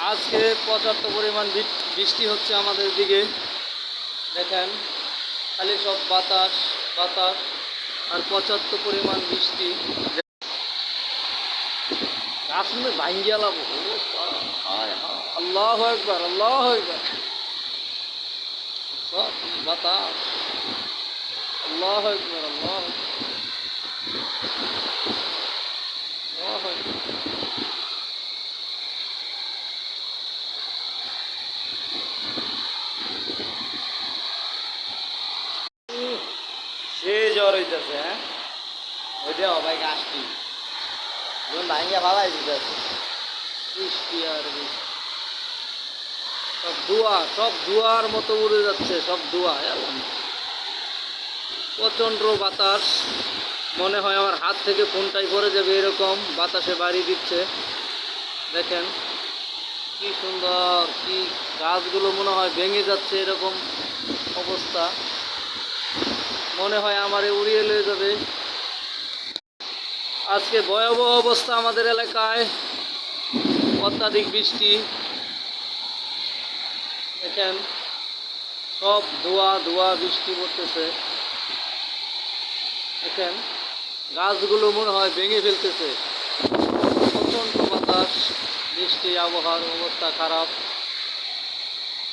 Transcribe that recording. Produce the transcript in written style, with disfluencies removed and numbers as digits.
আজকে পর্যাপ্ত পরিমাণ বৃষ্টি হচ্ছে আমাদের দিকে। দেখেন খালি সব বাতাস বাতাস আর পর্যাপ্ত পরিমাণ বৃষ্টি। গাছ মনে ভাঙ্গিয়া লাভ। আল্লাহ একবার, আল্লাহ একবার। বাতাস, আল্লাহ একবার, আল্লাহ সে জ্বর হইতেছে। হ্যাঁ ওইটা ভাই গাছটি ভাঙ্গিয়া ভালাই দিতেছে। বৃষ্টি আর বৃষ্টি, সব ধোঁয়া, সব ধোঁয়ার মতো উড়ে যাচ্ছে, সব ধোঁয়া। প্রচণ্ড বাতাস, মনে হয় আমার হাত থেকে ফোনটাই পড়ে যাবে, এরকম বাতাসে বাড়ি দিচ্ছে। দেখেন কি সুন্দর, কি গাছগুলো মনে হয় ভেঙে যাচ্ছে, এরকম অবস্থা। মনে হয় আমারে উড়িয়ে নিয়ে যাবে। আজকে ভয়াবহ অবস্থা আমাদের এলাকায়, অত্যাধিক বৃষ্টি। দেখেন সব ধোঁয়া ধোঁয়া, বৃষ্টি পড়তেছে। দেখেন গাছগুলো মনে হয় ভেঙে ফেলতেছে। প্রচণ্ড বাতাস, বৃষ্টি, আবহাওয়ার অবস্থা খারাপ।